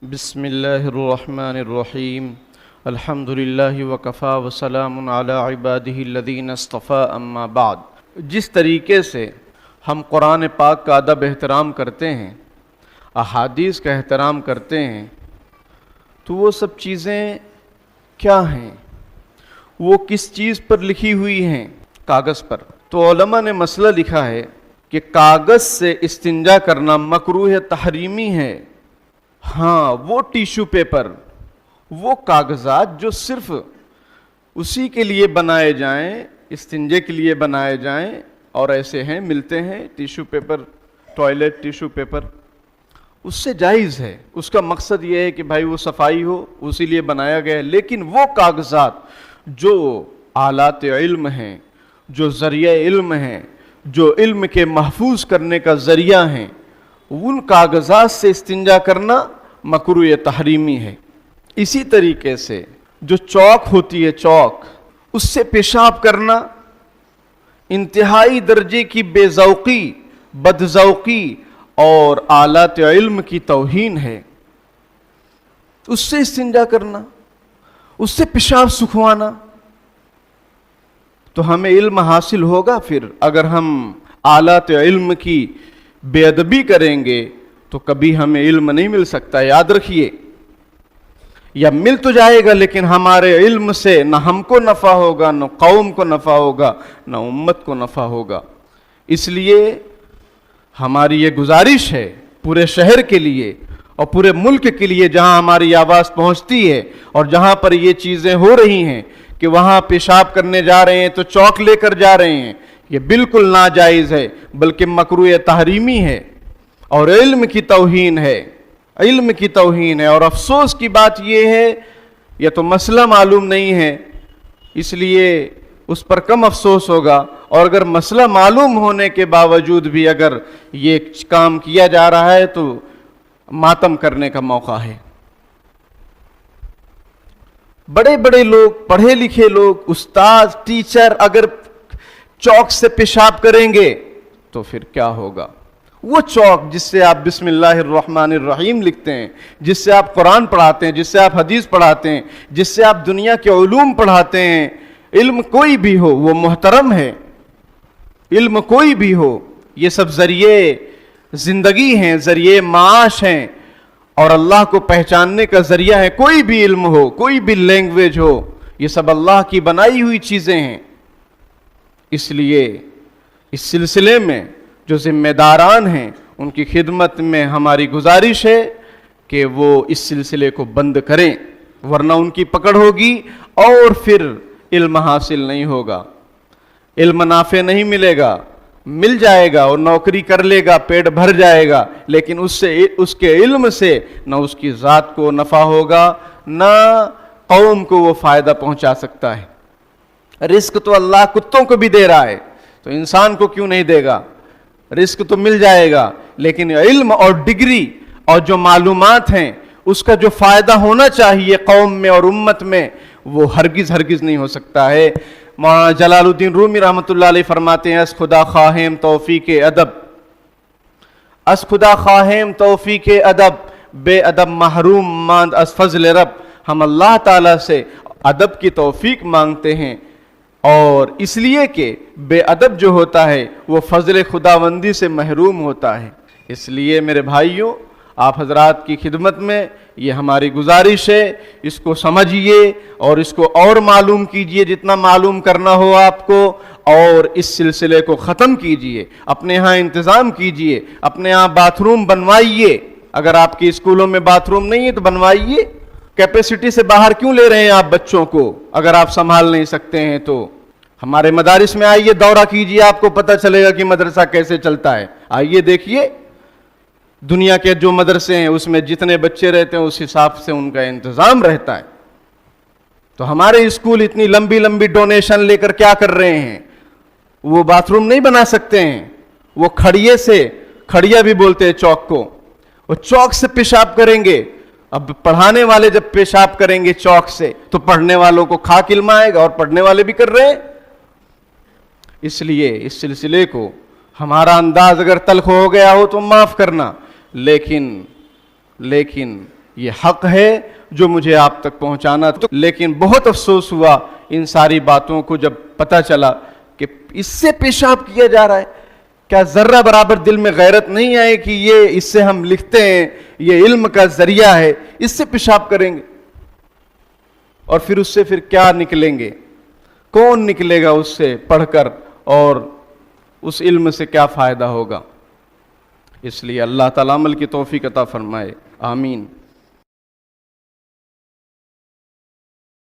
بسم اللہ الرحمن الرحیم الحمد للہ وکفا وسلام علی عبادہ الذین اصطفی اما بعد۔ جس طریقے سے ہم قرآن پاک کا ادب احترام کرتے ہیں، احادیث کا احترام کرتے ہیں، تو وہ سب چیزیں کیا ہیں؟ وہ کس چیز پر لکھی ہوئی ہیں؟ کاغذ پر۔ تو علماء نے مسئلہ لکھا ہے کہ کاغذ سے استنجا کرنا مکروہ تحریمی ہے۔ ہاں، وہ ٹیشو پیپر، وہ کاغذات جو صرف اسی کے لیے بنائے جائیں، استنجے کے لیے بنائے جائیں، اور ایسے ہیں، ملتے ہیں tissue paper, toilet tissue paper, اس سے جائز ہے۔ اس کا مقصد یہ ہے کہ بھائی وہ صفائی ہو، اسی لیے بنایا گیا ہے۔ لیکن وہ کاغذات جو آلات علم ہیں، جو ذریعہ علم ہیں، جو علم کے محفوظ کرنے کا ذریعہ ہیں، ان کاغذات سے استنجا کرنا مکروہ تحریمی ہے۔ اسی طریقے سے جو چاک ہوتی ہے، چاک، اس سے پیشاب کرنا انتہائی درجے کی بے ذوقی، بد ذوقی اور آلات علم کی توہین ہے۔ اس سے استنجا کرنا، اس سے پیشاب سکھوانا، تو ہمیں علم حاصل ہوگا پھر؟ اگر ہم آلات علم کی بے ادبی کریں گے تو کبھی ہمیں علم نہیں مل سکتا، یاد رکھیے۔ یا مل تو جائے گا لیکن ہمارے علم سے نہ ہم کو نفع ہوگا، نہ قوم کو نفع ہوگا، نہ امت کو نفع ہوگا۔ اس لیے ہماری یہ گزارش ہے پورے شہر کے لیے اور پورے ملک کے لیے، جہاں ہماری آواز پہنچتی ہے اور جہاں پر یہ چیزیں ہو رہی ہیں کہ وہاں پیشاب کرنے جا رہے ہیں تو چوک لے کر جا رہے ہیں، یہ بالکل ناجائز ہے، بلکہ مکروہ تحریمی ہے اور علم کی توہین ہے، علم کی توہین ہے۔ اور افسوس کی بات یہ ہے، یہ تو مسئلہ معلوم نہیں ہے، اس لیے اس پر کم افسوس ہوگا، اور اگر مسئلہ معلوم ہونے کے باوجود بھی اگر یہ کام کیا جا رہا ہے تو ماتم کرنے کا موقع ہے۔ بڑے بڑے لوگ، پڑھے لکھے لوگ، استاد، ٹیچر اگر چوک سے پیشاب کریں گے تو پھر کیا ہوگا؟ وہ چوک جس سے آپ بسم اللہ الرحمن الرحیم لکھتے ہیں، جس سے آپ قرآن پڑھاتے ہیں، جس سے آپ حدیث پڑھاتے ہیں، جس سے آپ دنیا کے علوم پڑھاتے ہیں، علم کوئی بھی ہو وہ محترم ہے، علم کوئی بھی ہو، یہ سب ذریعے زندگی ہیں، ذریعے معاش ہیں اور اللہ کو پہچاننے کا ذریعہ ہے۔ کوئی بھی علم ہو، کوئی بھی لینگویج ہو، یہ سب اللہ کی بنائی ہوئی چیزیں ہیں۔ اس لیے اس سلسلے میں جو ذمہ داران ہیں ان کی خدمت میں ہماری گزارش ہے کہ وہ اس سلسلے کو بند کریں، ورنہ ان کی پکڑ ہوگی اور پھر علم حاصل نہیں ہوگا، علم نافع نہیں ملے گا، مل جائے گا اور نوکری کر لے گا، پیٹ بھر جائے گا، لیکن اس کے علم سے نہ اس کی ذات کو نفع ہوگا، نہ قوم کو وہ فائدہ پہنچا سکتا ہے۔ رزق تو اللہ کتوں کو بھی دے رہا ہے، تو انسان کو کیوں نہیں دے گا؟ رزق تو مل جائے گا، لیکن علم اور ڈگری اور جو معلومات ہیں اس کا جو فائدہ ہونا چاہیے قوم میں اور امت میں، وہ ہرگز نہیں ہو سکتا ہے۔ مولانا جلال الدین رومی رحمۃ اللہ علیہ فرماتے ہیں، اس خدا خواہیم توفیق ادب، اس خدا خواہیم توفیق ادب، بے ادب محروم ماند از فضل رب۔ ہم اللہ تعالیٰ سے ادب کی توفیق مانگتے ہیں، اور اس لیے کہ بے ادب جو ہوتا ہے وہ فضل خداوندی سے محروم ہوتا ہے۔ اس لیے میرے بھائیوں، آپ حضرات کی خدمت میں یہ ہماری گزارش ہے، اس کو سمجھیے اور اس کو اور معلوم کیجیے جتنا معلوم کرنا ہو آپ کو، اور اس سلسلے کو ختم کیجیے، اپنے ہاں انتظام کیجیے، اپنے ہاں باتھ روم بنوائیے۔ اگر آپ کی اسکولوں میں باتھ روم نہیں ہے تو بنوائیے۔ کیپیسٹی سے باہر کیوں لے رہے ہیں آپ بچوں کو اگر آپ سنبھال نہیں سکتے ہیں تو؟ ہمارے مدارس میں آئیے، دورہ کیجیے، آپ کو پتہ چلے گا کہ مدرسہ کیسے چلتا ہے۔ آئیے دیکھیے، دنیا کے جو مدرسے ہیں اس میں جتنے بچے رہتے ہیں اس حساب سے ان کا انتظام رہتا ہے۔ تو ہمارے اسکول اتنی لمبی لمبی ڈونیشن لے کر کیا کر رہے ہیں؟ وہ باتھ روم نہیں بنا سکتے ہیں، وہ کھڑیے سے، کھڑیا بھی بولتے ہیں چوک کو، وہ چوک سے پیشاب کریں گے۔ اب پڑھانے والے جب پیشاب کریں گے چوک سے تو پڑھنے والوں کو خاک علم آئے گا، اور پڑھنے والے بھی کر رہے ہیں۔ اس لیے اس سلسلے کو ہمارا انداز اگر تلخ ہو گیا ہو تو معاف کرنا، لیکن یہ حق ہے جو مجھے آپ تک پہنچانا تھا. لیکن بہت افسوس ہوا ان ساری باتوں کو جب پتہ چلا کہ اس سے پیشاب کیا جا رہا ہے. کیا ذرہ برابر دل میں غیرت نہیں آئے کہ یہ اس سے ہم لکھتے ہیں، یہ علم کا ذریعہ ہے، اس سے پیشاب کریں گے اور پھر اس سے کیا نکلیں گے؟ کون نکلے گا اس سے پڑھ کر، اور اس علم سے کیا فائدہ ہوگا؟ اس لیے اللہ تعالیٰ عمل کی توفیق عطا فرمائے. آمین.